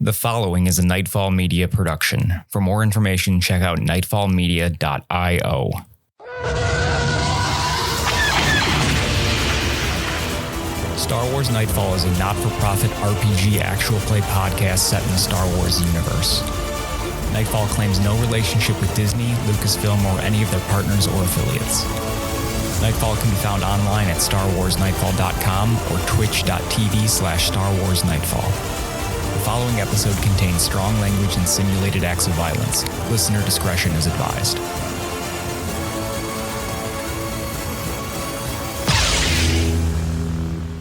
The following is a Nightfall Media production. For more information, check out nightfallmedia.io. Star Wars Nightfall is a not-for-profit RPG actual play podcast set in the Star Wars universe. Nightfall claims no relationship with Disney, Lucasfilm, or any of their partners or affiliates. Nightfall can be found online at starwarsnightfall.com or twitch.tv/StarWarsNightfall. The following episode contains strong language and simulated acts of violence. Listener discretion is advised.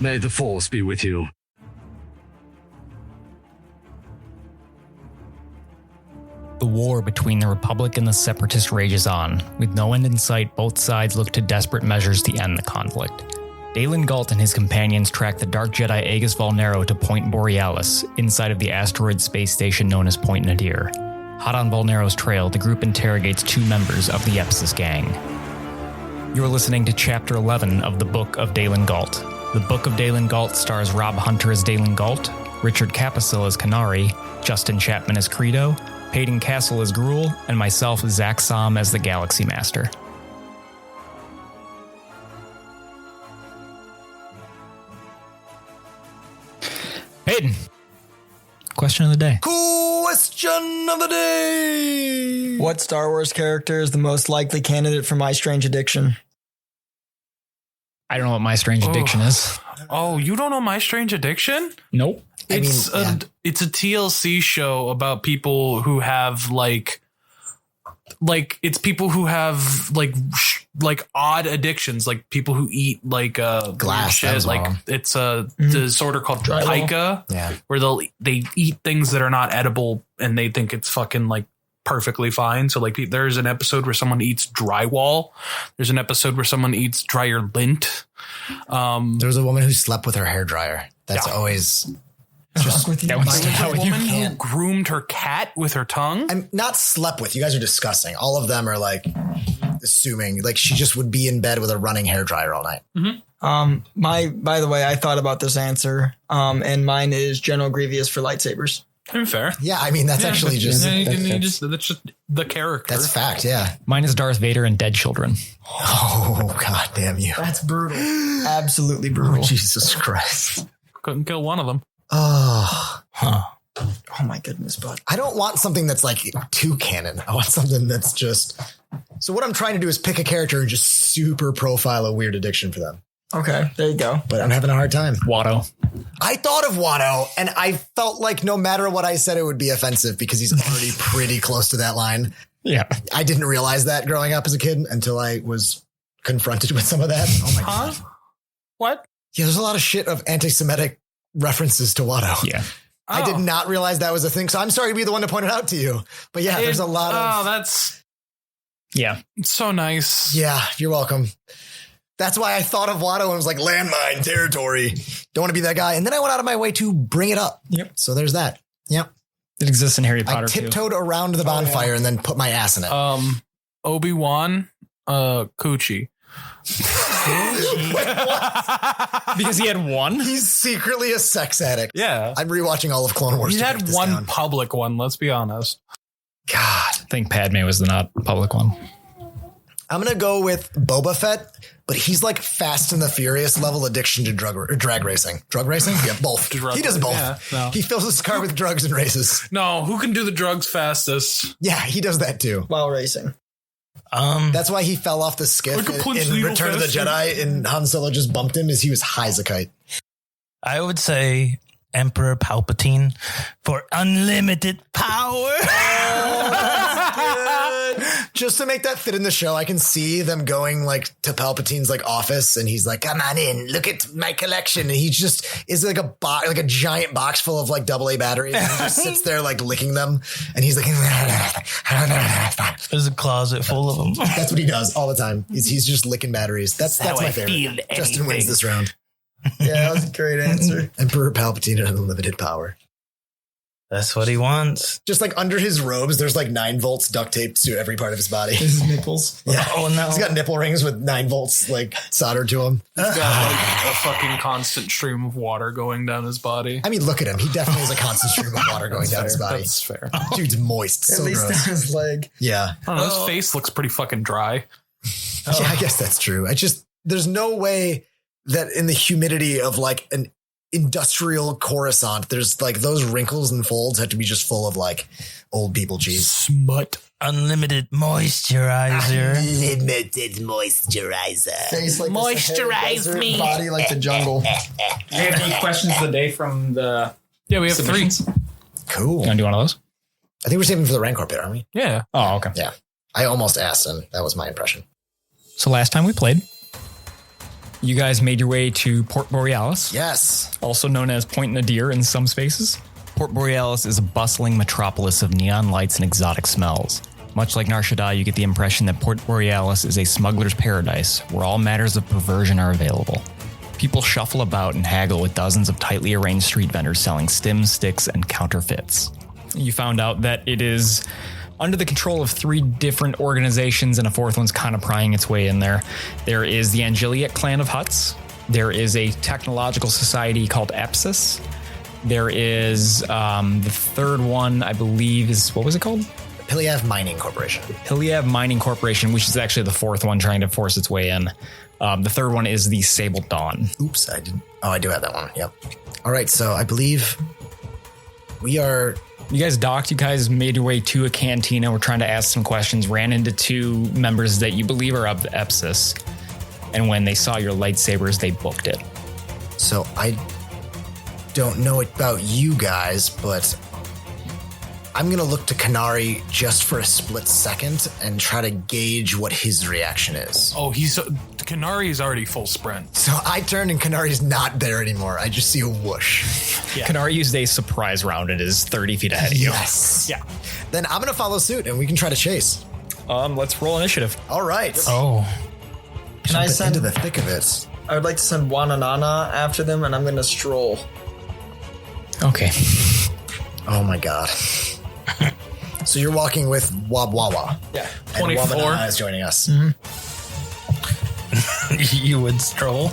May the Force be with you. The war between the Republic and the Separatists rages on. With no end in sight, both sides look to desperate measures to end the conflict. Daelen Gault and his companions track the Dark Jedi Aegis Vulnero to Point Borealis, inside of the asteroid space station known as Point Nadir. Hot on Vulnero's trail, the group interrogates two members of the Epsis gang. You're listening to Chapter 11 of the Book of Daelen Gault. The Book of Daelen Gault stars Rob Hunter as Daelen Gault, Richard Caposell as Kinari, Justin Chapman as Kreedo, Paden Castle as Ghrull, and myself, Zakk Saam, as the Galaxy Master. Paden, question of the day. Question of the day. What Star Wars character is the most likely candidate for my strange addiction? I don't know what my strange addiction is. Oh, you don't know My Strange Addiction? Nope. It's a TLC show about people who have like it's people who have like odd addictions, like people who eat like glass shit. Like it's a disorder called pica, where they eat things that are not edible and they think it's fucking like perfectly fine. So like there's an episode where someone eats drywall. There's an episode where someone eats dryer lint. There was a woman who slept with her hairdryer. That's always just with you. There was a woman who groomed her cat with her tongue. I'm not slept with. You guys are disgusting. All of them are like assuming like she just would be in bed with a running hairdryer all night. Mm-hmm. By the way, I thought about this answer. And mine is General Grievous for lightsabers. Fair. Yeah, I mean that's actually just that's just the character. That's fact. Yeah, mine is Darth Vader and Dead Children. Oh god damn you! That's brutal. Absolutely brutal. Oh, Jesus Christ! Couldn't kill one of them. Oh, oh my goodness, bud. I don't want something that's like too canon. I want something that's just. So what I'm trying to do is pick a character and just super profile a weird addiction for them. Okay, there you go. But I'm having a hard time. Watto. I thought of Watto, and I felt like no matter what I said, it would be offensive because he's already pretty close to that line. Yeah. I didn't realize that growing up as a kid until I was confronted with some of that. Oh my God. What? Yeah, there's a lot of shit of anti-Semitic references to Watto. Yeah. I did not realize that was a thing. So I'm sorry to be the one to point it out to you. But yeah, there's a lot of. Oh, that's. Yeah. So nice. Yeah, you're welcome. That's why I thought of Watto and was like, landmine territory. Don't want to be that guy. And then I went out of my way to bring it up. Yep. So there's that. Yep. It exists in Harry Potter I tiptoed around the bonfire and then put my ass in it. Obi-Wan, Coochie. Because he had one? He's secretly a sex addict. Yeah. I'm rewatching all of Clone Wars. He had one public one, let's be honest. God. I think Padme was the not public one. I'm going to go with Boba Fett, but he's like Fast and the Furious level addiction to drag racing. Drug racing? Yeah, both. He does both. Yeah, no. He fills his car with drugs and races. No, who can do the drugs fastest? Yeah, he does that too. While racing. That's why he fell off the skiff in Return of the Jedi and Han Solo just bumped him as he was high as a kite. I would say Emperor Palpatine for unlimited power. Just to make that fit in the show, I can see them going like to Palpatine's like office, and he's like, "Come on in, look at my collection." And he just is like a giant box full of like AA batteries, and he just sits there like licking them, and he's like, "There's a closet full of them." That's what he does all the time. He's just licking batteries. That's my favorite. Justin wins this round. Yeah, that was a great answer. Emperor Palpatine had unlimited power. That's what he wants. Just like under his robes, there's like 9 volts duct taped to every part of his body. His nipples. Yeah. Oh, no. He's got nipple rings with 9 volts like soldered to him. He's got like a fucking constant stream of water going down his body. I mean, look at him. He definitely has a constant stream of water going down his body. That's fair. Dude's moist. At So least gross. down his leg. Yeah. I don't know, his face looks pretty fucking dry. Yeah, I guess that's true. There's no way that in the humidity of like an industrial Coruscant, there's like those wrinkles and folds have to be just full of like old people cheese. Smut. Unlimited moisturizer. Limited moisturizer. Face like Moisturize the Sahara me. Desert, body like the jungle. Do you have any questions of the day from the Yeah, we have submissions? 3. Cool. You want to do one of those? I think we're saving for the Rancor bit, aren't we? Yeah. Oh, okay. Yeah. I almost asked, and that was my impression. So last time we played, you guys made your way to Port Borealis, Yes. also known as Point Nadir in some spaces. Port Borealis is a bustling metropolis of neon lights and exotic smells. Much like Nar Shaddaa, you get the impression that Port Borealis is a smuggler's paradise where all matters of perversion are available. People shuffle about and haggle with dozens of tightly arranged street vendors selling stims, sticks, and counterfeits. You found out that it is under the control of 3 different organizations, and a 4th one's kind of prying its way in there. There is the Angeliac clan of Huts. There is a technological society called Epsis. There is the 3rd one, I believe, is, what was it called? Piliav Mining Corporation. Piliav Mining Corporation, which is actually the 4th one trying to force its way in. The 3rd one is the Sable Dawn. Oops, I didn't. Oh, I do have that one. Yep. All right, so I believe we are. You guys docked, you guys made your way to a cantina, we're trying to ask some questions, ran into 2 members that you believe are of the Epsis. And when they saw your lightsabers, they booked it. So I don't know about you guys, but I'm going to look to Kinari just for a split second and try to gauge what his reaction is. Oh, Kinari is already full sprint. So I turn and Kinari's not there anymore. I just see a whoosh. Kinari used a surprise round and is 30 feet ahead of you. Yes. Yeah. Then I'm going to follow suit and we can try to chase. Let's roll initiative. All right. Oh, Can I Jump send? into the thick of it. I would like to send Wananana after them, and I'm going to stroll. Okay. Oh my God. So you're walking with Wabwawa. Yeah. And 24. Wabanana is joining us. you would stroll.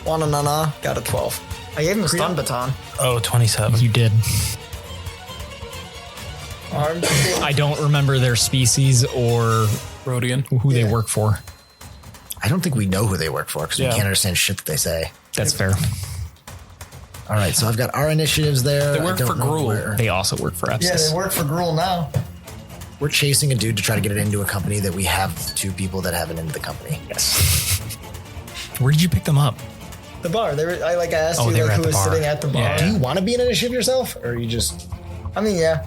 Wananana got a 12. I gave him a stun baton. Oh, 27. You did. Armed. I don't remember their species or Rodian. who they work for. I don't think we know who they work for because we can't understand shit that they say. That's fair. All right, so I've got our initiatives there. They work I don't for know Ghrull. where- They also work for Epsis. Yeah, they work for Ghrull now. We're chasing a dude to try to get it into a company that we have 2 people that have it into the company. Yes. Where did you pick them up? The bar. I asked Oh, you they were like at who the was bar. sitting at the bar. Yeah. Do you want to be an initiative yourself, or are you just? I mean, yeah.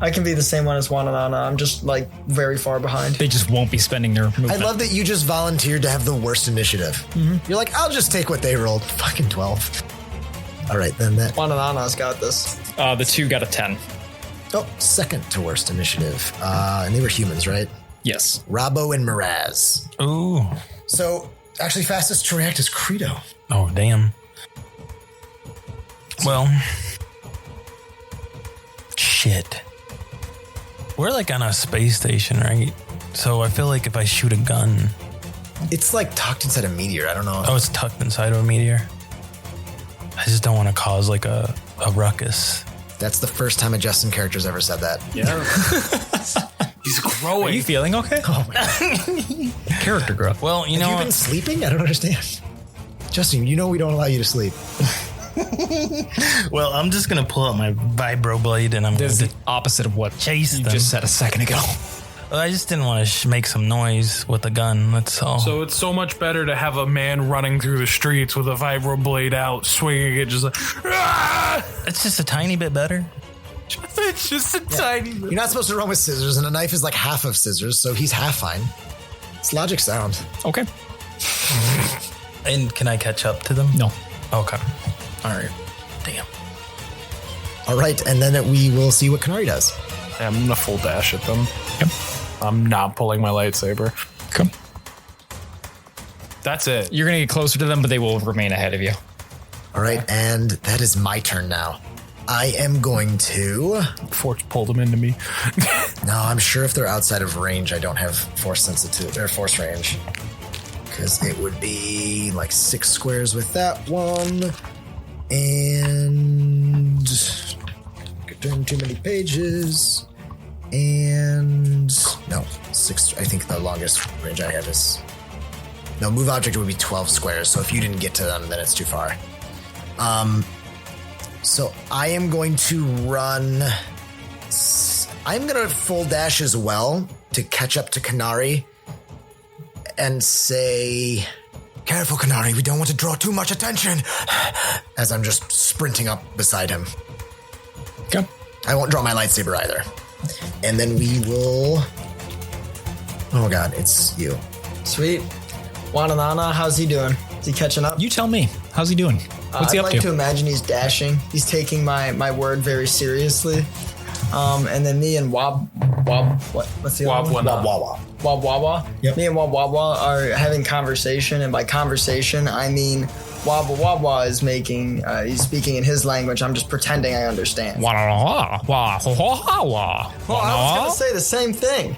I can be the same one as Wananana. I'm just like very far behind. They just won't be spending their movement. I love that you just volunteered to have the worst initiative. You're like, I'll just take what they rolled. Fucking 12. All right, then that. Wananana's got this. The 2 got a 10. Oh, second to worst initiative. And they were humans, right? Yes. Rabo and Miraz. Ooh. So actually, fastest to react is Kreedo. Oh, damn. Well, shit. We're like on a space station, right? So I feel like if I shoot a gun, It's like tucked inside a meteor. I don't know. oh, it's tucked inside of a meteor. I just don't want to cause like a ruckus. That's the first time a Justin character's ever said that. Yeah. He's Are growing. you feeling okay? Oh my God. Character growth. Well, you Have know, you been sleeping? I don't understand. Justin, you know we don't allow you to sleep. well, I'm just gonna pull out my vibroblade and I'm This is going the opposite of what chase you them. just said a second ago. Well, I just didn't want to make some noise with a gun. That's all. So it's so much better to have a man running through the streets with a vibroblade out, swinging it, just like, ah! it's just a tiny bit better. It's just a tiny bit. You're not supposed to run with scissors, and a knife is like half of scissors, so he's half fine. It's logic sound. Okay. And can I catch up to them? No. Okay. All right. Damn. All right, and then we will see what Kinari does. I'm gonna full dash at them. Yep. I'm not pulling my lightsaber. Come. That's it. You're going to get closer to them, but they will remain ahead of you. All right, and that is my turn now. I am going to... Force pulled them into me. No, I'm sure if they're outside of range, I don't have force sensitivity or force range. Because it would be like 6 squares with that one. And... turn too many pages. And... No, 6... I think the longest range I have is... No, move object would be 12 squares. So if you didn't get to them, then it's too far. So I am going to run... I'm going to full dash as well to catch up to Kinari and say, careful, Kinari, we don't want to draw too much attention, as I'm just sprinting up beside him. Okay. I won't draw my lightsaber either. And then we will... Oh god, it's you. Sweet. Wananana, how's he doing? Is he catching up? You tell me. How's he doing? What's he I'd up like to? to imagine he's dashing. He's taking my word very seriously. And then me and what's the other one? Wabwawa. Yep. Me and Wabwawa are having conversation, and by conversation I mean Wabwawa is making he's speaking in his language. I'm just pretending I understand. Well, I was gonna say the same thing.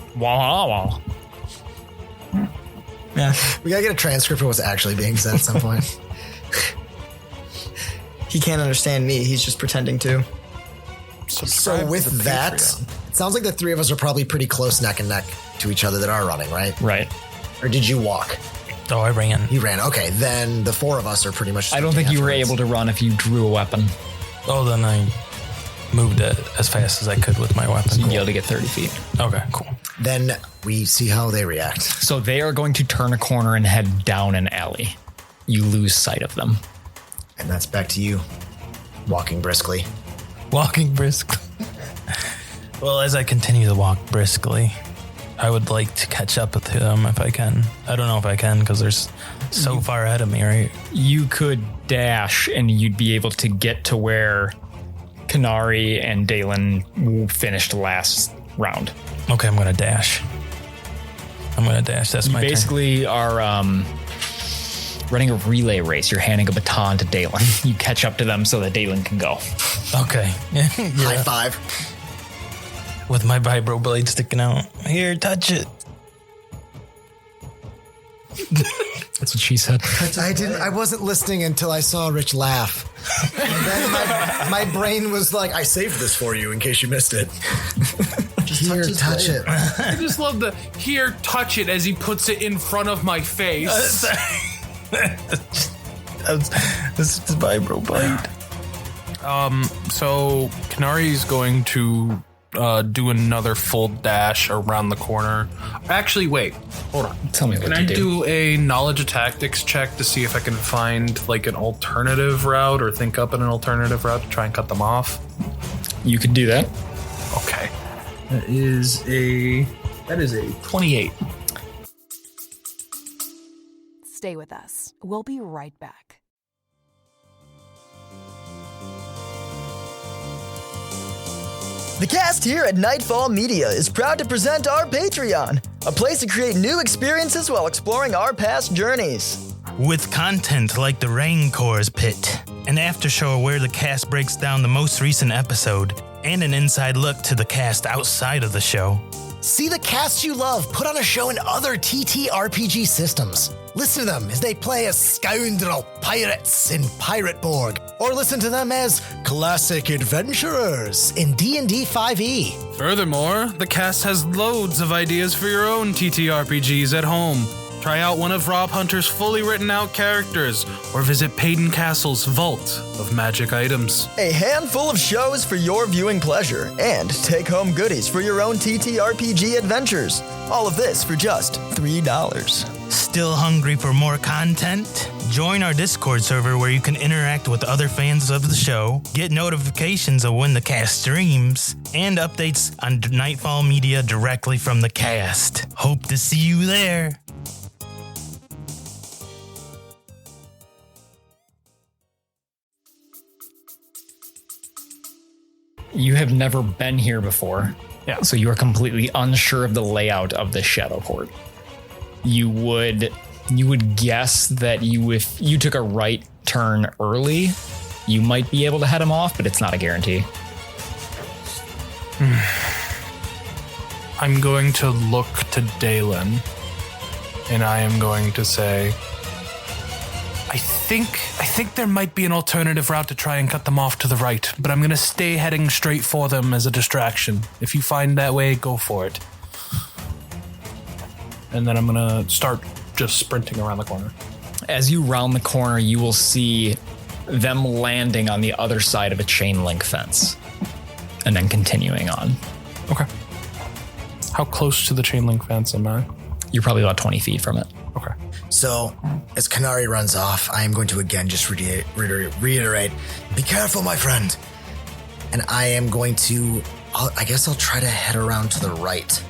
Yeah. We gotta get a transcript of what's actually being said at some point. He can't understand me. He's just pretending to. So with that, it sounds like the three of us are probably pretty close neck and neck to each other that are running, right? Right. Or did you walk? Oh, I ran. You ran. Okay, then the 4 of us are pretty much... I don't think you were able to run if you drew a weapon. Oh, then I moved it as fast as I could with my weapon. You'd be able to get 30 feet. Okay, cool. Then we see how they react. So they are going to turn a corner and head down an alley. You lose sight of them. And that's back to you, walking briskly. Walking briskly. Well, as I continue to walk briskly, I would like to catch up with them if I can. I don't know if I can because they're so far ahead of me, right? You could dash and you'd be able to get to where Kinari and Daelen finished last round. Okay, I'm going to dash. That's You my turn. basically are running a relay race. You're handing a baton to Daelen. You catch up to them so that Daelen can go. Okay. High five. With my vibro blade sticking out. Here, touch it. That's what she said. I wasn't listening until I saw Rich laugh. And then my brain was like, I saved this for you in case you missed it. Here, touch it. I just love the here, touch it as he puts it in front of my face. This is vibro blade. So Kinari's going to do another full dash around the corner. Actually, wait, hold on. Tell me what Can to I do. do a knowledge of tactics check to see if I can find like an alternative route or think up an alternative route to try and cut them off? You could do that. Okay. That is a 28. Stay with us. We'll be right back. The cast here at Nightfall Media is proud to present our Patreon, a place to create new experiences while exploring our past journeys. With content like the Raincore's Pit, an after show where the cast breaks down the most recent episode, and an inside look to the cast outside of the show. See the cast you love put on a show in other TTRPG systems. Listen to them as they play as scoundrel pirates in Pirateborg, or listen to them as classic adventurers in D&D 5e. Furthermore, the cast has loads of ideas for your own TTRPGs at home. Try out one of Rob Hunter's fully written out characters, or visit Paden Castle's Vault of Magic Items. A handful of shows for your viewing pleasure, and take-home goodies for your own TTRPG adventures. All of this for just $3. Still hungry for more content? Join our Discord server where you can interact with other fans of the show, get notifications of when the cast streams, and updates on Nightfall Media directly from the cast. Hope to see you there. You have never been here before. Yeah. So you are completely unsure of the layout of the Shadow Court. You would guess that if you took a right turn early, You might be able to head him off, but it's not a guarantee. I'm going to look to Daelen, and I am going to say, I think there might be an alternative route to try and cut them off to the right, but I'm going to stay heading straight for them as a distraction. If you find that way, go for it. And then I'm going to start just sprinting around the corner. As you round the corner, you will see them landing on the other side of a chain link fence and then continuing on. Okay. How close to the chain link fence am I? You're probably about 20 feet from it. Okay. So, as Kinari runs off, I am going to again just reiterate, be careful, my friend. And I am going to, I guess I'll try to head around to the right.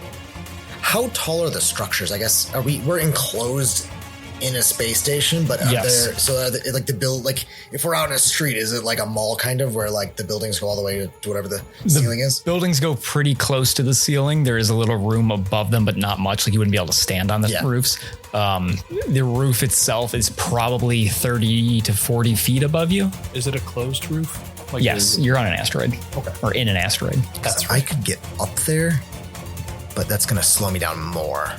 How tall are the structures? I guess, we're enclosed in a space station, but yes. Are they, like the build, like if we're out in a street, is it like a mall kind of where like the buildings go all the way to whatever the ceiling is? Buildings go pretty close to the ceiling. There is a little room above them, but not much. Like you wouldn't be able to stand on the roofs. The roof itself is probably 30 to 40 feet above you. Is it a closed roof? Like yes, you're on an asteroid. Okay. Or in an asteroid. That's right. I could get up there, but that's going to slow me down more.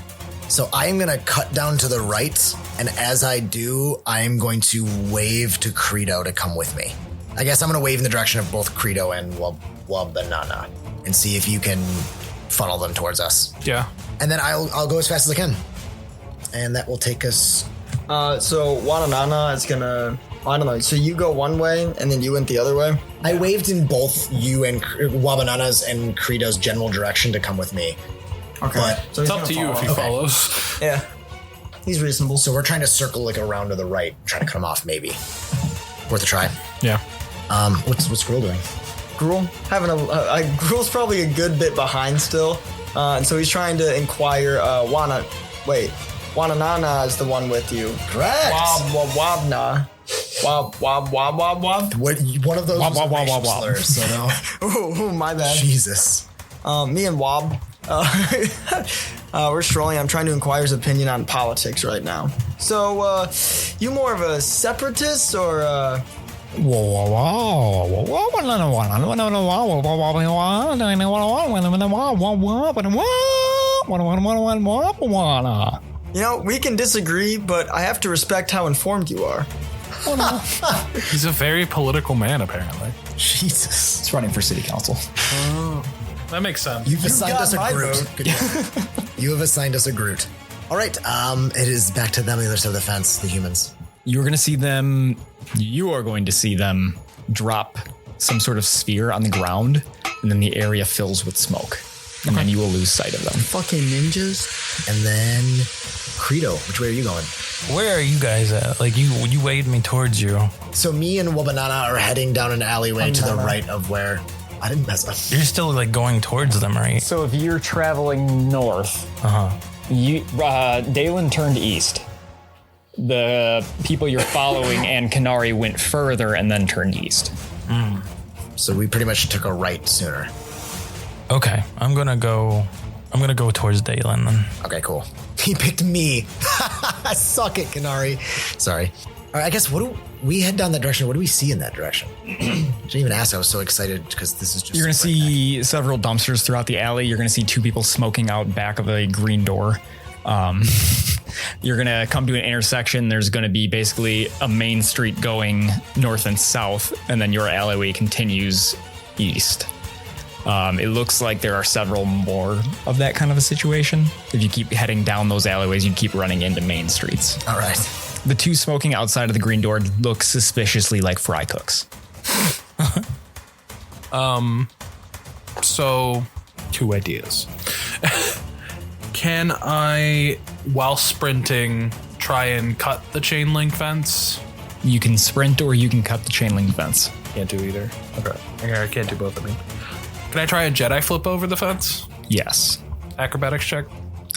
So I am going to cut down to the right, and as I do, I am going to wave to Kreedo to come with me. I guess I'm going to wave in the direction of both Kreedo and Wabanana and see if you can funnel them towards us. Yeah. And then I'll go as fast as I can. And that will take us... So Wabanana is going to... I don't know. So you go one way, and then you went the other way? I waved in both you and Wabanana's and Kreedo's general direction to come with me. Okay. But so it's up to you if he follows. Yeah. He's reasonable. So we're trying to circle like around to the right, trying to cut him off maybe. Worth a try. Yeah. What's Ghrull doing? Ghrull? Ghrull's probably a good bit behind still. And so he's trying to inquire, Wabanana is the one with you. Correct. Wabna. Wob. What, one of those was racial slurs, so no. Oh, my bad. Jesus. Me and Wob, we're strolling. I'm trying to inquire his opinion on politics right now. So, you more of a separatist or You know, we can disagree, but I have to respect how informed you are. He's a very political man, apparently. Jesus. It's running for city council. That makes sense. You've assigned us a my Groot. vote. Good job. You have assigned us a Groot. All right. It is back to them on the other side of the fence, the humans. You are going to see them drop some sort of sphere on the ground, and then the area fills with smoke. And then you will lose sight of them. Fucking ninjas. And then Kreedo, which way are you going? Where are you guys at? Like you waved me towards you. So me and Wabanana are heading down an alleyway to the right of where I didn't mess up. You're still like going towards them, right? So if you're traveling north, Daelen turned east. The people you're following and Kinari went further and then turned east. So we pretty much took a right sooner. Okay, I'm gonna go towards Daelen then. Okay, cool. He picked me. I suck at Kinari. Sorry. All right, I guess we head down that direction. What do we see in that direction? I didn't even ask. I was so excited because this is just... You're going to see several dumpsters throughout the alley. You're going to see two people smoking out back of a green door. You're going to come to an intersection. There's going to be basically a main street going north and south, and then your alleyway continues east. It looks like there are several more of that kind of a situation. If you keep heading down those alleyways, you keep running into main streets. All right. The two smoking outside of the green door look suspiciously like fry cooks. So, two ideas. Can I, while sprinting, try and cut the chain link fence? You can sprint or you can cut the chain link fence. Can't do either. Okay, I can't do both of me. Can I try a Jedi flip over the fence? Yes. Acrobatics check?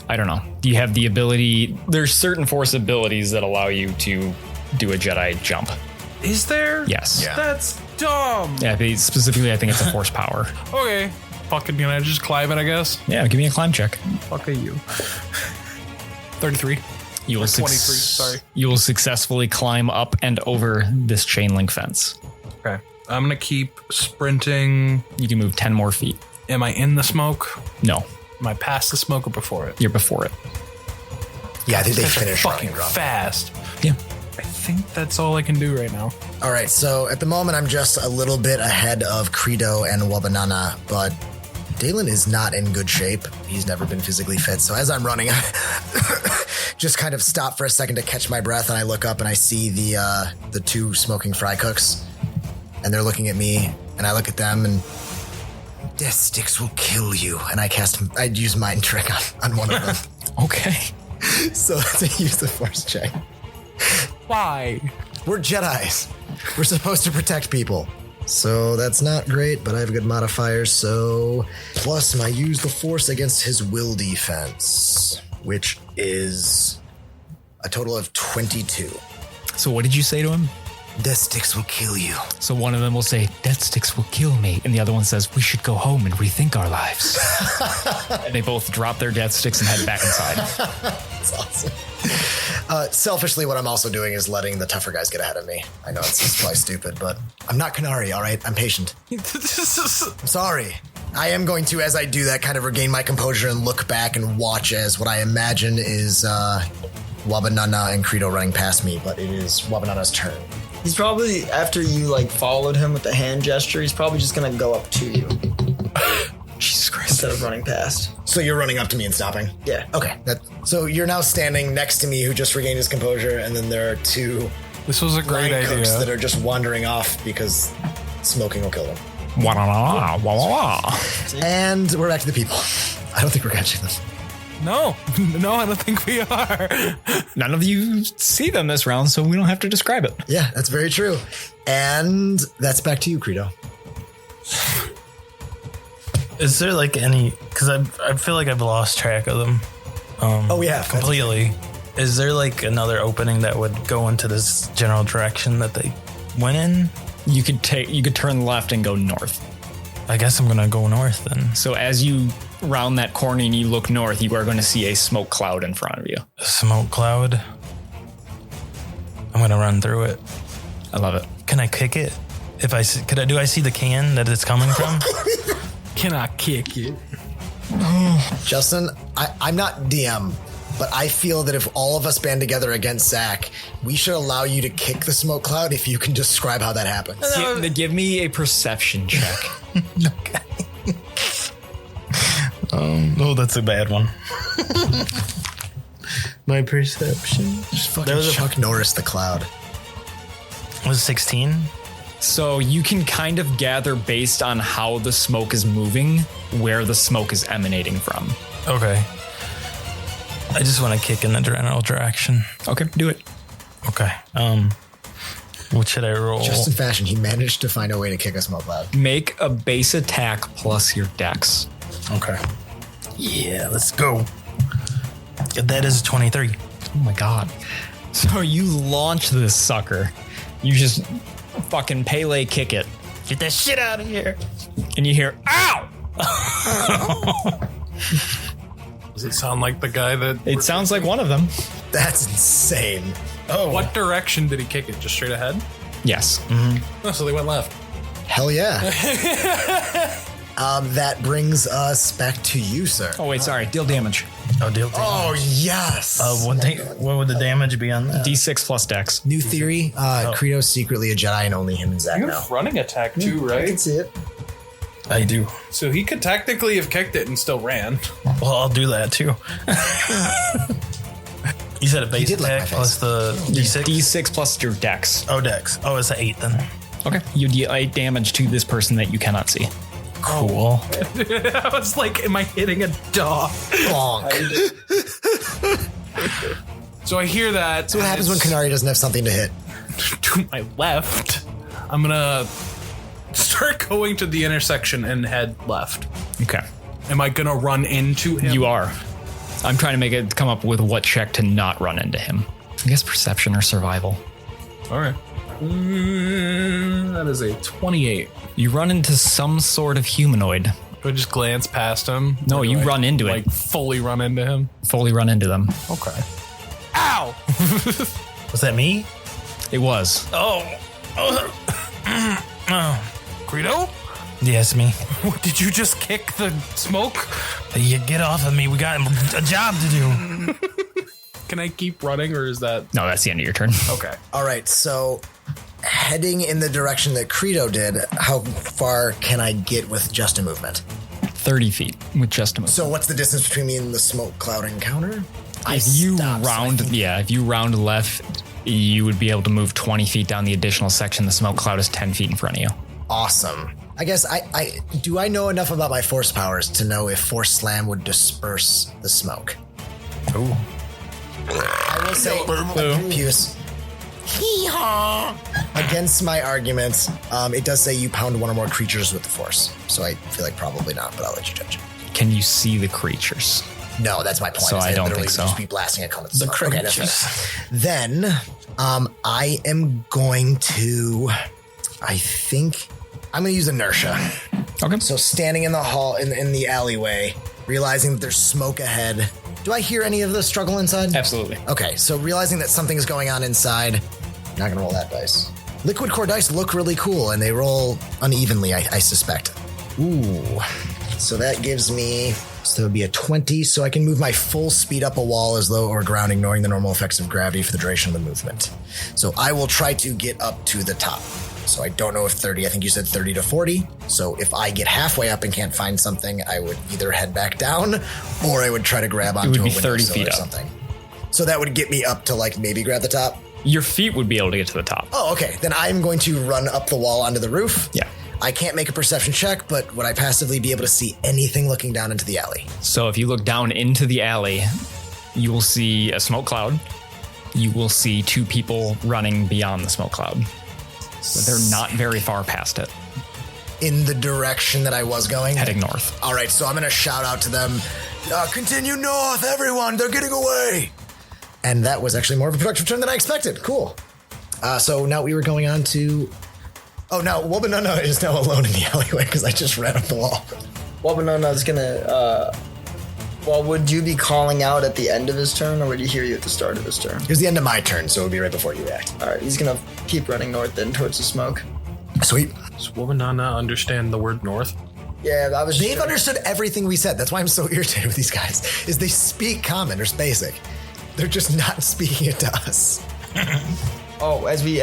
I don't know. Do you have the ability? There's certain force abilities that allow you to do a Jedi jump. Is there? Yes. Yeah. That's dumb. Yeah, specifically, I think it's a force power. Okay. Fucking, can I just climb it, I guess? Yeah, give me a climb check. Fuck you. 33. You will 23, sorry. You will successfully climb up and over this chain link fence. Okay. I'm going to keep sprinting. You can move 10 more feet. Am I in the smoke? No, Am I past the smoke or before it? you're before it. Yeah, I think they Guys are finished fucking running. fast. Yeah. I think that's all I can do right now. All right, so at the moment, I'm just a little bit ahead of Kreedo and Wabanana, but Daelen is not in good shape. He's never been physically fit. So as I'm running, just kind of stop for a second to catch my breath, and I look up and I see the two smoking fry cooks, and they're looking at me, and I look at them, and death sticks will kill you. And I'd use mind trick on one of them. Okay. So to use the force check. Why? We're Jedis. We're supposed to protect people. So that's not great, but I have good modifiers. So plus my use the force against his will defense, which is a total of 22. So what did you say to him? Death sticks will kill you. So one of them will say, death sticks will kill me. And the other one says, we should go home and rethink our lives. And they both drop their death sticks and head back inside. That's awesome. Selfishly, what I'm also doing is letting the tougher guys get ahead of me. I know it's probably stupid, but I'm not Kinari, all right? I'm patient. I'm sorry. I am going to, as I do that, kind of regain my composure and look back and watch as what I imagine is Wabanana and Kreedo running past me, but it is Wabanana's turn. He's probably, after you like followed him with the hand gesture, he's probably just gonna go up to you. Jesus Christ. Instead of running past. So you're running up to me and stopping? Yeah. Okay. So you're now standing next to me who just regained his composure, and then there are two This was a great line cooks idea. that are just wandering off because smoking will kill them. Wah, wah, wah, wah, wah. And we're back to the people. I don't think we're catching them. No, I don't think we are. None of you see them this round, so we don't have to describe it. Yeah, that's very true. And that's back to you, Kreedo. Is there like any? Because I feel like I've lost track of them. Completely. Is there like another opening that would go into this general direction that they went in? You could turn left and go north. I guess I'm gonna go north then. So as you round that corner and you look north, you are going to see a smoke cloud in front of you. A smoke cloud. I'm gonna run through it. I love it. Can I kick it? Do I see the can that it's coming from? Can I kick it? Justin, I'm not DM, but I feel that if all of us band together against Zakk, we should allow you to kick the smoke cloud if you can describe how that happens. Give me a perception check. Okay. Oh, that's a bad one. My perception. Just fucking Chuck Norris the cloud. Was 16. So you can kind of gather based on how the smoke is moving, where the smoke is emanating from. Okay. I just want to kick in the general direction. Okay, do it. Okay. What should I roll? Just in fashion, he managed to find a way to kick a smoke cloud. Make a base attack plus your dex. Okay. Yeah, let's go. That is 23. Oh my god. So you launch this sucker. You just fucking Pele kick it. Get that shit out of here. And you hear, ow! Does it sound like the guy that... It sounds like one of them. That's insane. Oh. What direction did he kick it? Just straight ahead? Yes. Oh, so they went left. Hell yeah. That brings us back to you, sir. Oh, wait, sorry. Deal damage. Oh, deal damage. Oh, yes. What would the damage be on that? D6 plus dex. New theory, Kreedo's secretly a Jedi and only him and Zakk You know. have running attack too, I can right? see it. I do. So he could technically have kicked it and still ran. Well, I'll do that too. You said a base did like attack my plus the D6? D6 plus your dex. Oh, dex. Oh, it's an 8 then. Okay. You deal 8 damage to this person that you cannot see. Cool. I was like, am I hitting a dog? Bonk. So I hear that. So what happens when Kinari doesn't have something to hit? To my left, I'm gonna start going to the intersection and head left. Okay. Am I gonna run into him? You are. I'm trying to come up with what check to not run into him. I guess perception or survival. All right. That is a 28. You run into some sort of humanoid. Do I just glance past him? No, Or do you I, run into like, it. fully run into him? Fully run into them. Okay. Ow! Was that me? It was. Oh. Oh, Kreedo? yes, me. Did you just kick the smoke? You get off of me. We got a job to do. Can I keep running, or is that... No, that's the end of your turn. Okay. All right, so heading in the direction that Kreedo did, how far can I get with just a movement? 30 feet with just a move. So what's the distance between me and the smoke cloud encounter? If you round left, you would be able to move 20 feet down the additional section. The smoke cloud is 10 feet in front of you. Awesome. I guess I know enough about my force powers to know if force slam would disperse the smoke. Oh. I will say, Puce. Hee-haw! Against my argument, it does say you pound one or more creatures with the force. So I feel like probably not, but I'll let you judge. Can you see the creatures? No, that's my point. So I don't think so. Just be blasting a cone. The creatures. Okay, then, I am going to. I think I'm going to use inertia. Okay. So standing in the hall in the alleyway, realizing that there's smoke ahead. Do I hear any of the struggle inside? Absolutely. Okay, so realizing that something is going on inside, not gonna roll that dice. Liquid core dice look really cool, and they roll unevenly, I suspect. Ooh. So that gives me, so that would be a 20, so I can move my full speed up a wall as though or ground, ignoring the normal effects of gravity for the duration of the movement. So I will try to get up to the top. So I don't know if 30, I think you said 30 to 40. So if I get halfway up and can't find something, I would either head back down or I would try to grab onto a window 30 feet or up. something. So that would get me up to like maybe grab the top. Your feet would be able to get to the top. Oh, okay. Then I'm going to run up the wall onto the roof. Yeah. I can't make a perception check, but would I passively be able to see anything looking down into the alley? So if you look down into the alley, you will see a smoke cloud. You will see two people running beyond the smoke cloud. But they're not very far past it. In the direction that I was going? Heading north. All right, so I'm going to shout out to them, continue north, everyone, they're getting away. And that was actually more of a productive turn than I expected. Cool. So now we were going on to... Oh, now Wobanana is now alone in the alleyway because I just ran up the wall. Wobanana is going to... Well, would you be calling out at the end of his turn, or would he hear you at the start of his turn? It was the end of my turn, so it would be right before you react. All right, he's going to keep running north then towards the smoke. Sweet. Does Womanana understand the word north? Yeah, I was... They've understood everything we said. That's why I'm so irritated with these guys, is they speak common or basic. They're just not speaking it to us. Oh, as we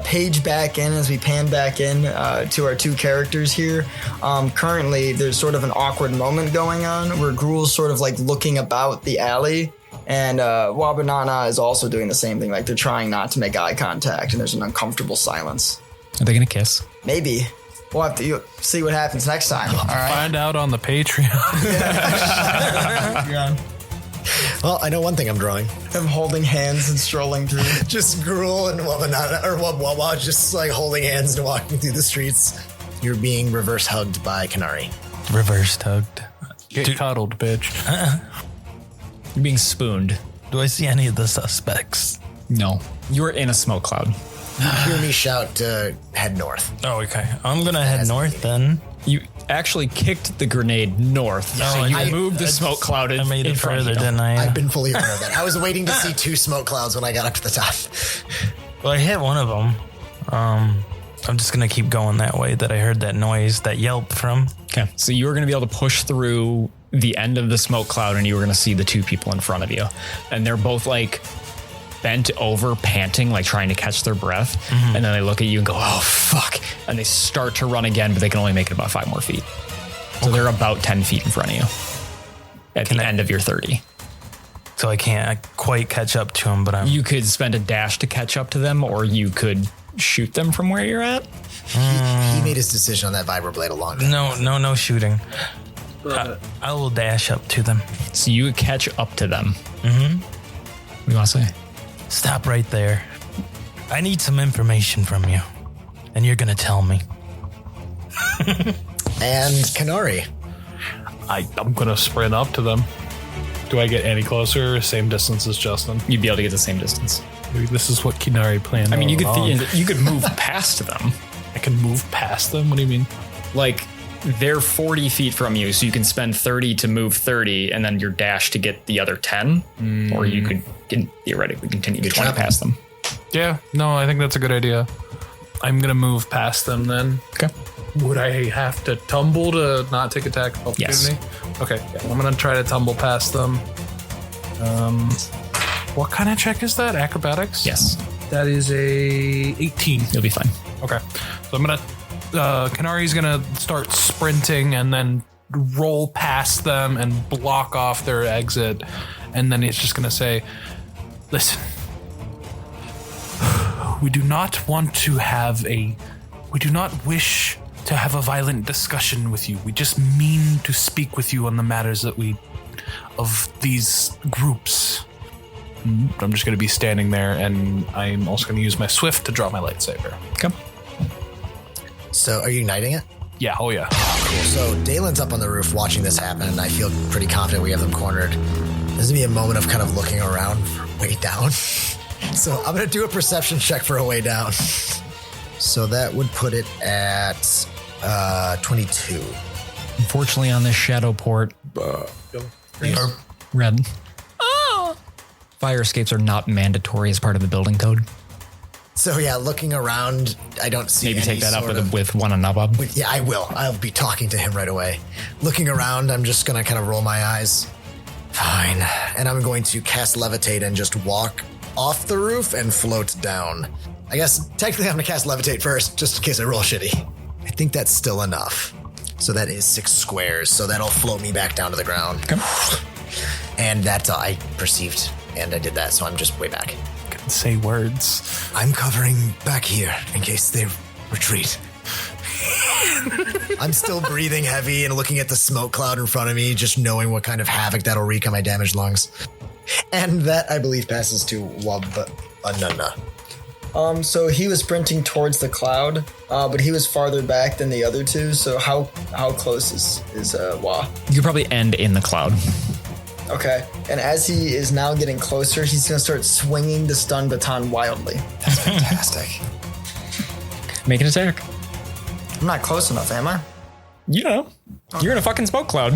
page back in, as we pan back in to our two characters here, currently there's sort of an awkward moment going on where Ghrull's sort of like looking about the alley, and Wabanana is also doing the same thing. Like they're trying not to make eye contact, and there's an uncomfortable silence. Are they going to kiss? Maybe. We'll have to see what happens next time. All right. Find out on the Patreon. Well, I know one thing I'm drawing. Them holding hands and strolling through. Just Ghrull and Wabanana, or Wawa, just like holding hands and walking through the streets. You're being reverse hugged by Kinari. Reversed hugged. Get cuddled, bitch. You're being spooned. Do I see any of the suspects? No. You're in a smoke cloud. You hear me shout to head north. Oh, okay. I'm going to head north then. You actually kicked the grenade north, No, so you I- moved the smoke cloud I made in it front of further, you. didn't I? I've been fully aware of that. I was waiting to see two smoke clouds when I got up to the top. Well, I hit one of them. I'm just going to keep going that way that I heard that noise, that yelp from. Okay, so you were going to be able to push through the end of the smoke cloud, and you were going to see the two people in front of you. And they're both like bent over, panting, like trying to catch their breath. Mm-hmm. And then they look at you and go, oh, fuck. And they start to run again, but they can only make it about 5 more feet. So they're about 10 feet in front of you at the end of your 30. So I can't quite catch up to them, but You could spend a dash to catch up to them, or you could shoot them from where you're at. He made his decision on that vibroblade a long time. No shooting. I will dash up to them. So you would catch up to them. Mm-hmm. What do you want to say? Stop right there. I need some information from you, and you're going to tell me. And Kinari. I'm going to sprint up to them. Do I get any closer? Same distance as Justin? You'd be able to get the same distance. Maybe this is what Kinari planned. I mean, you all along. could you could move past them. I can move past them? What do you mean? Like, they're 40 feet from you, so you can spend 30 to move 30, and then your dash to get the other 10. Or you could theoretically continue to 20 past them. Yeah, no, I think that's a good idea. I'm going to move past them then. Okay. Would I have to tumble to not take attack of opportunity? Yes. Okay. Yeah, I'm going to try to tumble past them. What kind of check is that? Acrobatics? Yes. That is a 18. You'll be fine. Okay. So I'm going to... Kinari's going to start sprinting and then roll past them and block off their exit. And then he's just going to say, listen, we do not wish to have a violent discussion with you. We just mean to speak with you on the matters of these groups. I'm just going to be standing there, and I'm also going to use my swift to draw my lightsaber. Okay. So are you igniting it? Yeah, oh yeah. Cool. So Daelen's up on the roof watching this happen, and I feel pretty confident we have them cornered. There's gonna be a moment of kind of looking around for a way down. So I'm gonna do a perception check for a way down. So that would put it at 22. Unfortunately, on this shadow port, red. Fire escapes are not mandatory as part of the building code. So yeah, looking around, I don't see. Maybe any take that up sort of- with one another. Yeah, I will. I'll be talking to him right away. Looking around, I'm just gonna kind of roll my eyes. Fine. And I'm going to cast Levitate and just walk off the roof and float down. I guess technically I'm gonna cast Levitate first, just in case I roll shitty. I think that's still enough. So that is 6 squares. So that'll float me back down to the ground. Okay. And that's all I perceived. And I did that, so I'm just way back. Say words. I'm covering back here in case they retreat. I'm still breathing heavy and looking at the smoke cloud in front of me, just knowing what kind of havoc that'll wreak on my damaged lungs. And that, I believe, passes to Wabanana. So he was sprinting towards the cloud, but he was farther back than the other two. So how close is Wa? You could probably end in the cloud. Okay. And as he is now getting closer, he's going to start swinging the stun baton wildly. That's fantastic. Make an attack. I'm not close enough, am I? You know, you're in a fucking smoke cloud.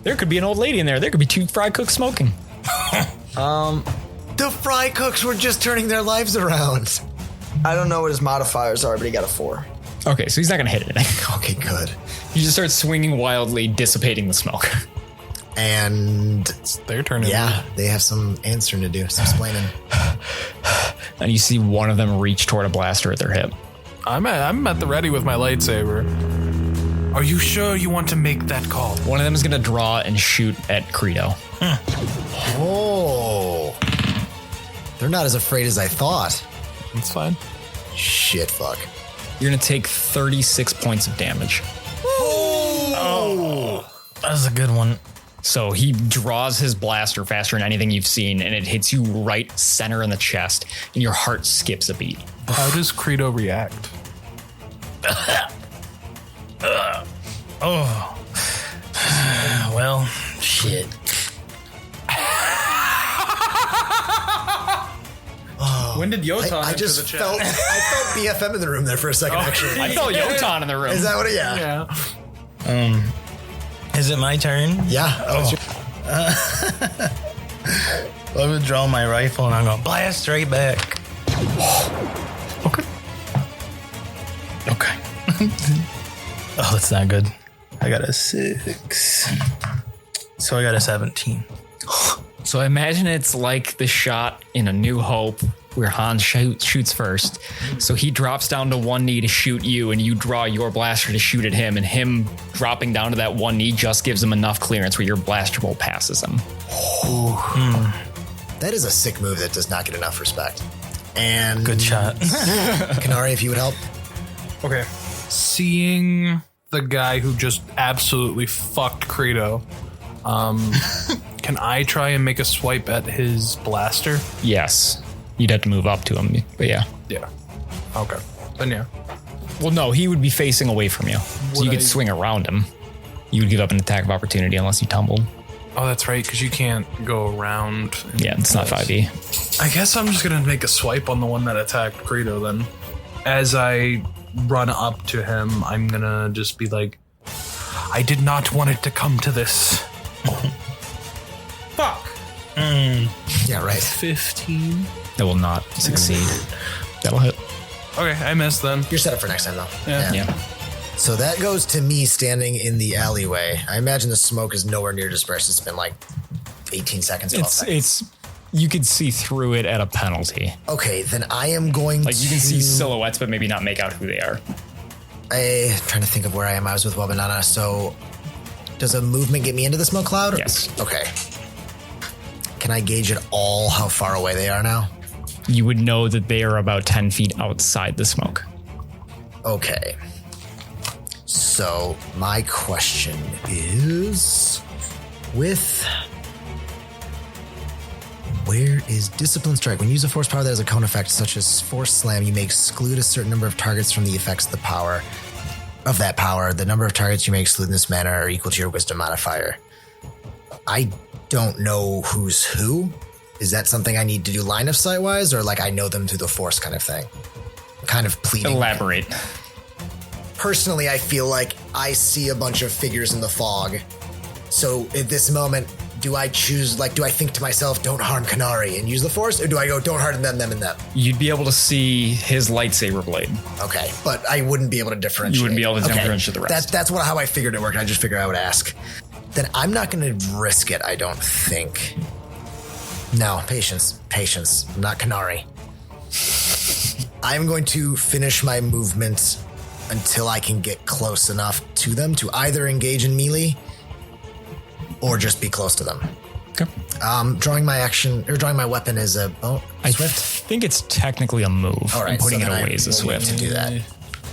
There could be an old lady in there. There could be 2 fry cooks smoking. The fry cooks were just turning their lives around. I don't know what his modifiers are, but he got a 4. Okay, so he's not going to hit it. Okay, good. You just start swinging wildly, dissipating the smoke. And It's their turn. yeah, they have some answering to do, some explaining. And you see one of them reach toward a blaster at their hip. I'm at the ready with my lightsaber. Are you sure you want to make that call? One of them is going to draw and shoot at Kreedo. Oh. They're not as afraid as I thought. That's fine. Shit, fuck. You're going to take 36 points of damage. Oh, that was a good one. So he draws his blaster faster than anything you've seen, and it hits you right center in the chest, and your heart skips a beat. How does Kreedo react? Oh. Well, shit. When did Yotan I just felt BFM in the room there for a second, actually. I felt Yotan in the room. Is that what it? Yeah. Yeah. Is it my turn? Yeah. I'm gonna draw my rifle and I'm gonna blast straight back. Okay. Okay. Oh, that's not good. I got a 6. So I got a 17. So I imagine it's like the shot in A New Hope where Han shoots first. So he drops down to one knee to shoot you, and you draw your blaster to shoot at him, and him dropping down to that one knee just gives him enough clearance where your blaster bolt passes him. That is a sick move that does not get enough respect. And Good shot. Kinari, if you would help. Okay. Seeing the guy who just absolutely fucked Kreedo, can I try and make a swipe at his blaster? Yes. You'd have to move up to him, but yeah. Yeah. Okay. Then yeah. Well, no, he would be facing away from you. So you could swing around him. You would give up an attack of opportunity unless you tumbled. Oh, that's right, because you can't go around. Yeah, it's not 5e. I guess I'm just going to make a swipe on the one that attacked Kreedo then. As I run up to him, I'm going to just be like, I did not want it to come to this. Fuck. Yeah, right. 15. That will not succeed. That'll hit. Okay, I missed then. You're set up for next time, though. Yeah. So that goes to me standing in the alleyway. I imagine the smoke is nowhere near dispersed. It's been like 18 seconds, 12 seconds. You could see through it at a penalty. Okay, then I am going Like you can see silhouettes, but maybe not make out who they are. I'm trying to think of where I am. I was with Wabanana. So does a movement get me into the smoke cloud? Yes. Okay. Can I gauge at all how far away they are now? You would know that they are about 10 feet outside the smoke. Okay. So my question is where is Discipline Strike? When you use a force power that has a cone effect, such as Force Slam, you may exclude a certain number of targets from the effects of the power. Of that power, the number of targets you may exclude in this manner are equal to your Wisdom modifier. I don't know who's who. Is that something I need to do line of sight wise, or like I know them through the Force kind of thing? Kind of pleading. Elaborate. Personally, I feel like I see a bunch of figures in the fog. So at this moment, do I choose, like, do I think to myself, don't harm Kinari and use the Force? Or do I go, don't harm them, and them? You'd be able to see his lightsaber blade. Okay, but I wouldn't be able to differentiate. You wouldn't be able to differentiate the rest. That's how I figured it worked. I just figured I would ask. Then I'm not going to risk it, I don't think. No, patience. I'm not Kinari. I'm going to finish my movement until I can get close enough to them to either engage in melee or just be close to them. Okay. Drawing my weapon is a swift. I think it's technically a move. All right, and putting so it then away is a I will need swift. to do that.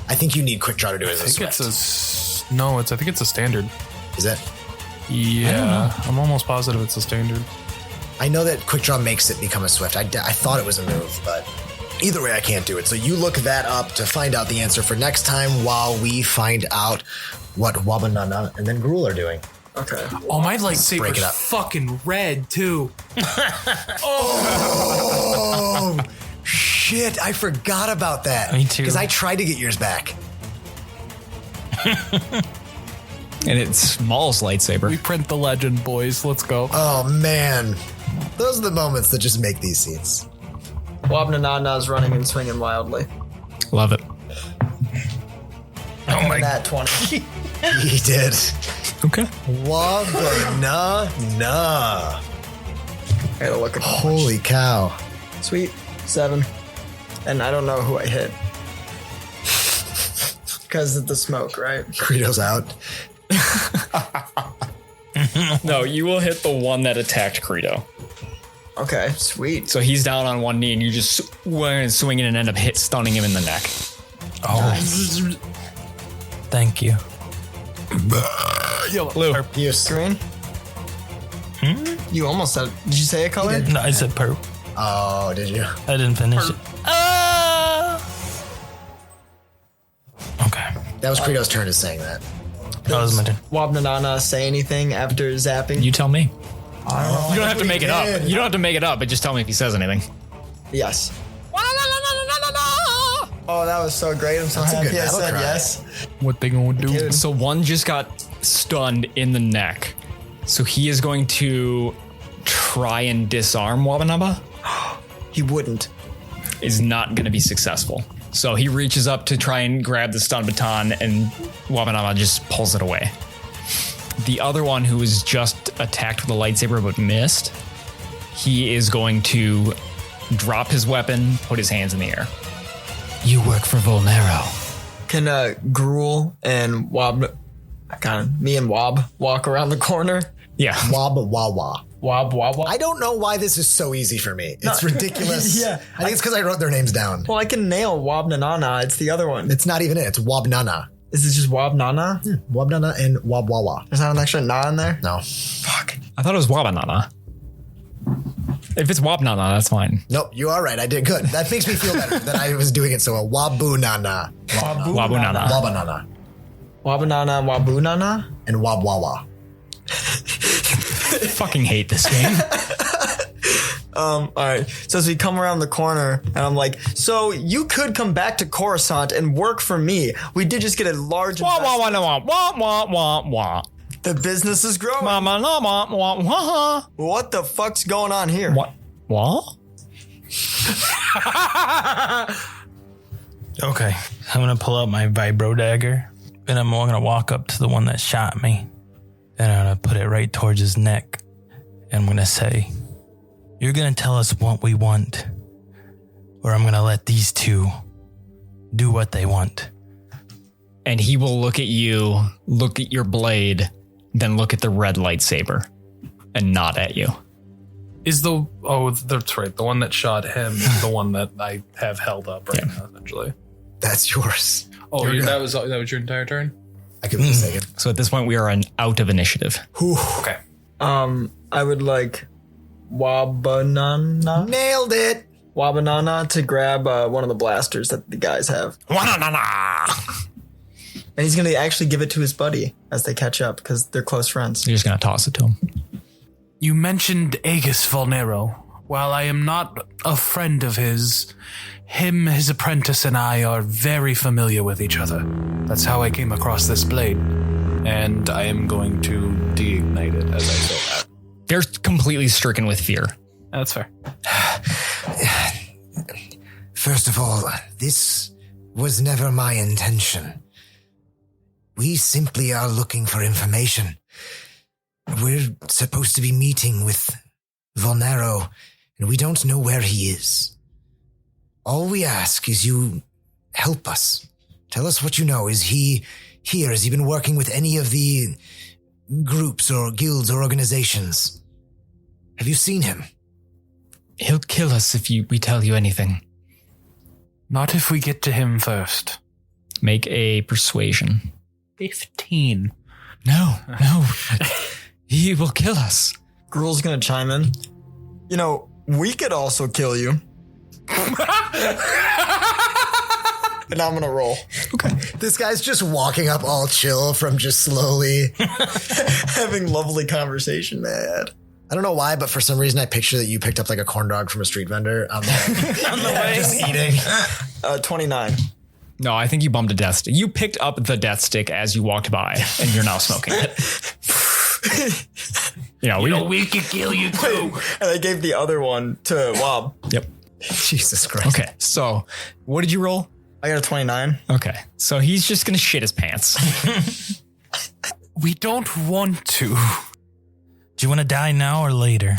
I think you need quick draw to do it as a swift. I think it's a standard. Is it? Yeah, I'm almost positive it's a standard. I know that quick draw makes it become a swift. I thought it was a move, but either way, I can't do it. So you look that up to find out the answer for next time while we find out what Wabanana and then Ghrull are doing. Okay. Oh, my break lightsaber's it up. fucking red, too. Oh, shit. I forgot about that. Me too. Because I tried to get yours back. And it's Maul's lightsaber. We print the legend, boys. Let's go. Oh, man. Those are the moments that just make these scenes. Wabnanana's running and swinging wildly. Love it. Oh my god. 20. He did. Okay. Wabanana. I gotta look at the Holy cow. Sweet. 7. And I don't know who I hit. Because of the smoke, right? Kreedo's out. No, you will hit the one that attacked Kreedo. Okay, sweet. So he's down on one knee, and you just swing it and end up stunning him in the neck. Oh, thank you. Blue. Use. Green? You almost said. Did you say a color? No, I said perp. Oh, did you? I didn't finish it. Okay. That was Kreedo's turn to saying that. That was my turn. Wabnanana say anything after zapping? You tell me. I don't know. You don't have to make it up. did. You don't have to make it up, but just tell me if he says anything. Yes. Oh, that was so great. I'm so That's a happy good I battle said cry. yes. What they gonna do? Dude. So one just got stunned in the neck. So he is going to try and disarm Wabanaba. He wouldn't. Is not going to be successful. So he reaches up to try and grab the stun baton, and Wabanaba just pulls it away. The other one, who was just attacked with a lightsaber but missed, he is going to drop his weapon, put his hands in the air. You work for Vulnero. Can Ghrull and me and Wob walk around the corner? Yeah. Wabawawa. Wob. I don't know why this is so easy for me. It's ridiculous. Yeah. I think it's because I wrote their names down. Well, I can nail Wabnanana. It's the other one. It's not even it. It's Wabnana. Is it just Wabnana? Wabnana and Wabwawa. There's not an extra na in there? No. Fuck. I thought it was Wabanana. If it's Wabnana, that's fine. Nope, you are right. I did good. That makes me feel better that I was doing it so well. Wabunana. Wabunana. Wabanana. Wabanana, Wabunana? And Wabwawa. Fucking hate this game. All right. So as we come around the corner, and I'm like, so you could come back to Coruscant and work for me. We did just get a large Wah, wah, wah, investment. wah, wah, wah, wah, wah. The business is growing. Wah, wah, wah, wah, wah. What the fuck's going on here? What? What? Okay. I'm going to pull out my vibro dagger, and I'm going to walk up to the one that shot me, and I'm going to put it right towards his neck. And I'm going to say, you're going to tell us what we want, or I'm going to let these two do what they want. And he will look at you, look at your blade, then look at the red lightsaber and nod at you. Is that's right. The one that shot him is the one that I have held up right now, essentially. That's yours. Oh, that was your entire turn? I could be mistaken. So at this point, we are out of initiative. Okay. I would like Wabanana. Nailed it. Wabanana to grab one of the blasters that the guys have. And he's going to actually give it to his buddy as they catch up because they're close friends. You're just going to toss it to him. You mentioned Aegis Vulnero. While I am not a friend of his, his apprentice, and I are very familiar with each other. That's how I came across this blade. And I am going to deignite it as I say that. They're completely stricken with fear. That's fair. First of all, this was never my intention. We simply are looking for information. We're supposed to be meeting with Vulnero, and we don't know where he is. All we ask is you help us. Tell us what you know. Is he here? Has he been working with any of the groups or guilds or organizations? Have you seen him? He'll kill us if we tell you anything. Not if we get to him first. Make a persuasion. 15. No. He will kill us. Ghrull's going to chime in. You know, we could also kill you. And I'm going to roll. Okay. This guy's just walking up all chill from just slowly having lovely conversation, man. I don't know why, but for some reason I picture that you picked up like a corn dog from a street vendor on the way. Just eating. 29. No, I think you bumped a death stick. You picked up the death stick as you walked by, and you're now smoking it. We could kill you too. And I gave the other one to Wob. Yep. Jesus Christ. Okay, so what did you roll? I got a 29. Okay, so he's just going to shit his pants. We don't want to. Do you want to die now or later?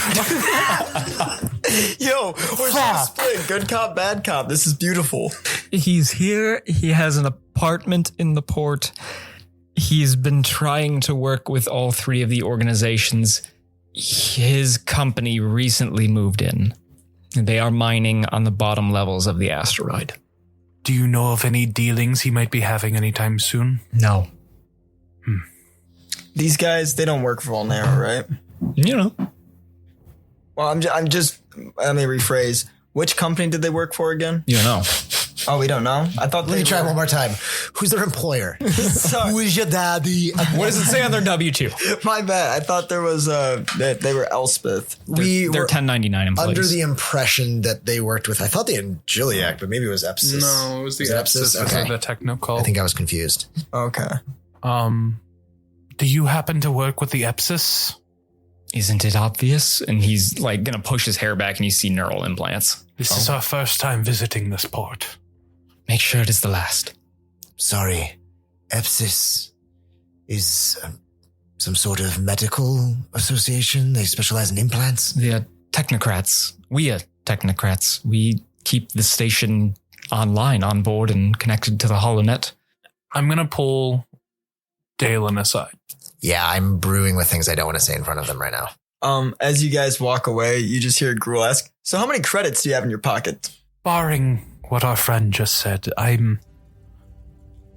Yo, we're so split. Good cop, bad cop. This is beautiful. He's here. He has an apartment in the port. He's been trying to work with all three of the organizations. His company recently moved in. They are mining on the bottom levels of the asteroid. Do you know of any dealings he might be having anytime soon? No. These guys, they don't work for Vulnero, right? You know. Well, let me rephrase. Which company did they work for again? You don't know. Oh, we don't know? I thought Let me try one more time. Who's their employer? Sorry. Who is your daddy? What does it say on their W-2? My bad. I thought there was that they were Elspeth. We They're were 1099 employees. under the impression that they worked with, I thought they had Gilliac, but maybe it was Epsis. No, it was the Epsis. Epsis. Okay. The techno call. I think I was confused. Okay. Do you happen to work with the Epsis? Isn't it obvious? And he's like going to push his hair back and you see neural implants. This is our first time visiting this port. Make sure it is the last. Sorry. Epsis is some sort of medical association. They specialize in implants. The technocrats. We are technocrats. We keep the station online, on board, and connected to the HoloNet. I'm going to pull Daelen aside. Yeah, I'm brewing with things I don't want to say in front of them right now. As you guys walk away, you just hear Ghrull ask, so how many credits do you have in your pocket? Barring what our friend just said, I'm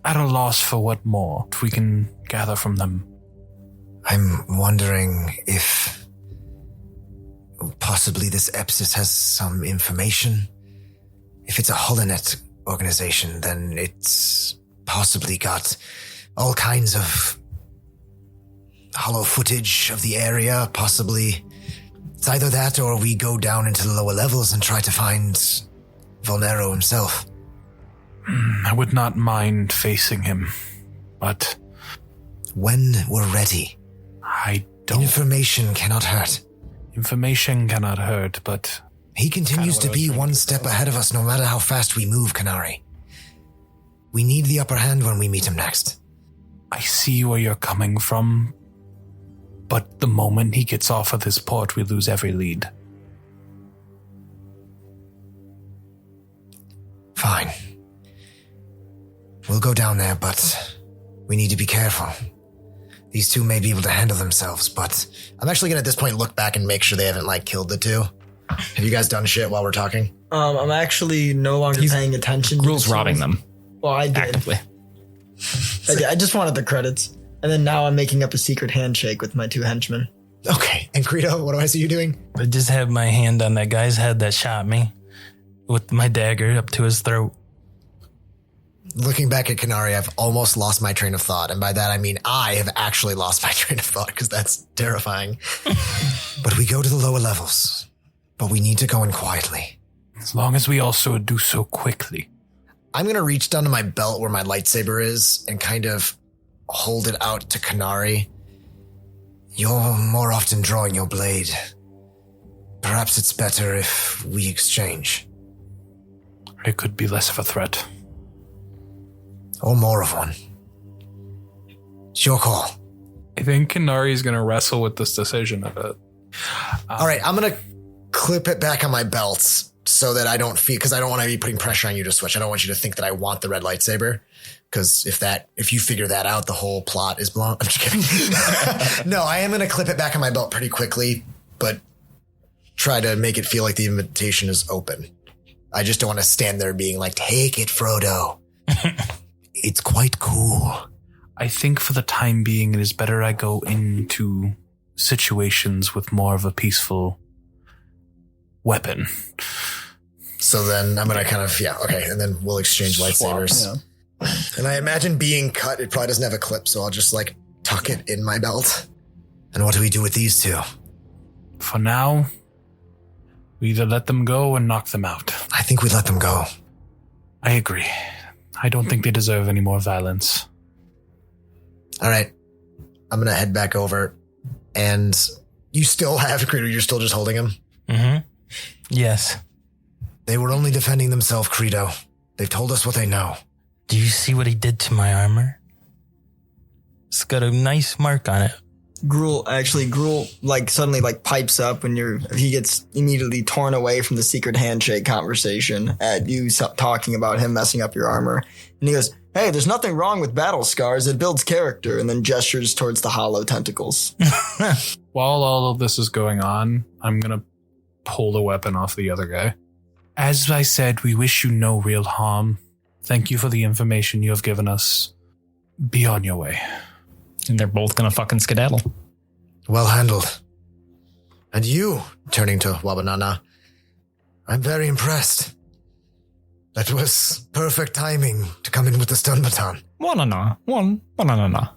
at a loss for what more we can gather from them. I'm wondering if possibly this Epsis has some information. If it's a HoloNet organization, then it's possibly got all kinds of hollow footage of the area, possibly. It's either that or we go down into the lower levels and try to find Vulnero himself. I would not mind facing him, but when we're ready. I don't. Information cannot hurt. Information cannot hurt, but he continues to be one step ahead of us no matter how fast we move, Kinari. We need the upper hand when we meet him next. I see where you're coming from, but the moment he gets off of this port, we lose every lead. Fine. We'll go down there, but we need to be careful. These two may be able to handle themselves, but I'm actually gonna at this point look back and make sure they haven't like killed the two. Have you guys done shit while we're talking? I'm actually no longer paying attention. Ghrull's robbing them. Well, I did. Actively. I just wanted the credits. And then now I'm making up a secret handshake with my two henchmen. Okay. And Kreedo, what do I see you doing? I just have my hand on that guy's head that shot me with my dagger up to his throat. Looking back at Kinari, I've almost lost my train of thought. And by that, I mean I have actually lost my train of thought because that's terrifying. But we go to the lower levels. But we need to go in quietly. As long as we also do so quickly. I'm going to reach down to my belt where my lightsaber is and kind of hold it out to Kinari. You're more often drawing your blade. Perhaps it's better if we exchange. It could be less of a threat. Or more of one. It's your call. I think Kinari's going to wrestle with this decision a bit. All right, I'm going to clip it back on my belt so that I don't feel, because I don't want to be putting pressure on you to switch. I don't want you to think that I want the red lightsaber, because if you figure that out, the whole plot is blown. I'm just kidding. No, I am going to clip it back on my belt pretty quickly, but try to make it feel like the invitation is open. I just don't want to stand there being like, take it, Frodo. It's quite cool. I think for the time being, it is better I go into situations with more of a peaceful weapon. So then I'm going to kind of, okay. And then we'll exchange lightsabers. Yeah. And I imagine being cut, it probably doesn't have a clip. So I'll just like tuck it in my belt. And what do we do with these two? For now, we either let them go and knock them out. I think we let them go. I agree. I don't think they deserve any more violence. All right. I'm going to head back over. And you still have Kreedo. You're still just holding him? Mm-hmm. Yes. They were only defending themselves, Kreedo. They've told us what they know. Do you see what he did to my armor? It's got a nice mark on it. Ghrull like suddenly like pipes up when he gets immediately torn away from the secret handshake conversation at you talking about him messing up your armor. And he goes, hey, there's nothing wrong with battle scars. It builds character, and then gestures towards the hollow tentacles. While all of this is going on, I'm going to pull the weapon off the other guy. As I said, we wish you no real harm. Thank you for the information you have given us. Be on your way. And they're both gonna fucking skedaddle. Well handled. And you, turning to Wabanana, I'm very impressed. That was perfect timing to come in with the stun baton. One banana.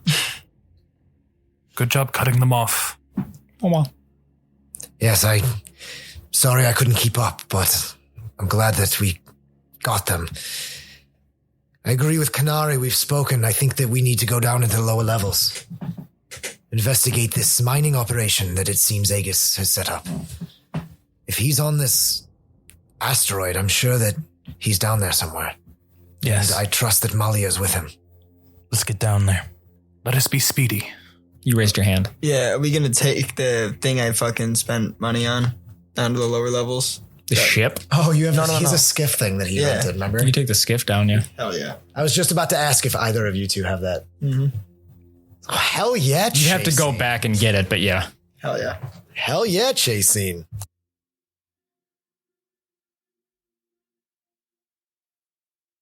Good job cutting them off. Oh well. Yes, sorry I couldn't keep up, but I'm glad that we got them. I agree with Kinari. We've spoken. I think that we need to go down into the lower levels. Investigate this mining operation that it seems Aegis has set up. If he's on this asteroid, I'm sure that he's down there somewhere. Yes. And I trust that Malia is with him. Let's get down there. Let us be speedy. You raised your hand. Yeah, are we gonna take the thing I fucking spent money on down to the lower levels? The ship? Oh, you have No. He's a skiff thing that he rented, remember? You take the skiff down, yeah. Hell yeah. I was just about to ask if either of you two have that. Mm-hmm. Oh, hell yeah, You have to go Chasing. back and get it, but yeah. Hell yeah. Hell yeah, chasing.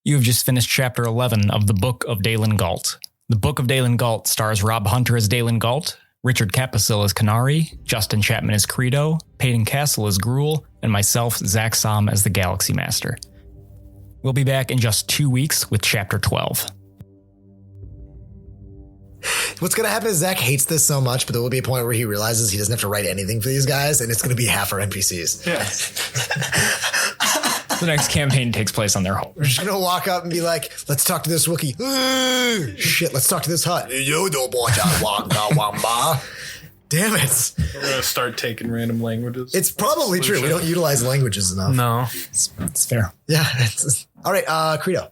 You have just finished chapter 11 of the Book of Daelen Gault. The Book of Daelen Gault stars Rob Hunter as Daelen Gault, Richard Caposell as Kinari, Justin Chapman as Kreedo, Paden Castle as Ghrull, and myself, Zakk Saam as the Galaxy Master. We'll be back in just 2 weeks with chapter 12. What's going to happen is Zach hates this so much, but there will be a point where he realizes he doesn't have to write anything for these guys, and it's going to be half our NPCs. Yeah. The next campaign takes place on their home. We're just going to walk up and be like, let's talk to this Wookiee. Shit, let's talk to this hut. Damn it. We're going to start taking random languages. It's probably true. We don't utilize languages enough. No. It's fair. Yeah. All right, Kreedo.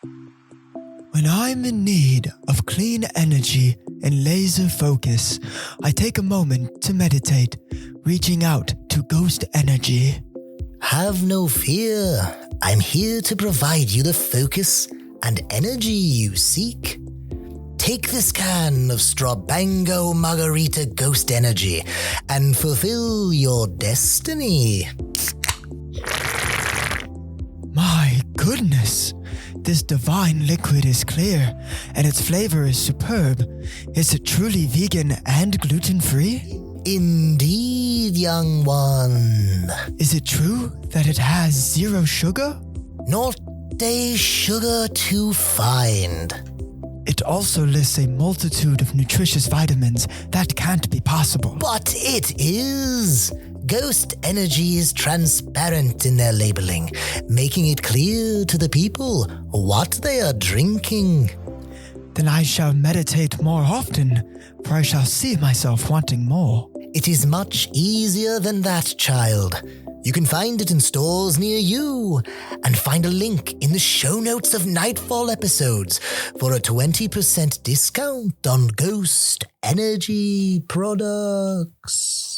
When I'm in need of clean energy and laser focus, I take a moment to meditate, reaching out to ghost energy. Have no fear. I'm here to provide you the focus and energy you seek. Take this can of Strabango Margarita Ghost Energy and fulfill your destiny. My goodness, this divine liquid is clear, and its flavor is superb. Is it truly vegan and gluten-free? Indeed, young one. Is it true that it has 0 sugar? Not a sugar to find. It also lists a multitude of nutritious vitamins. That can't be possible. But it is. Ghost energy is transparent in their labeling, making it clear to the people what they are drinking. Then I shall meditate more often, for I shall see myself wanting more. It is much easier than that, child. You can find it in stores near you, and find a link in the show notes of Nightfall episodes for a 20% discount on Ghost Energy products.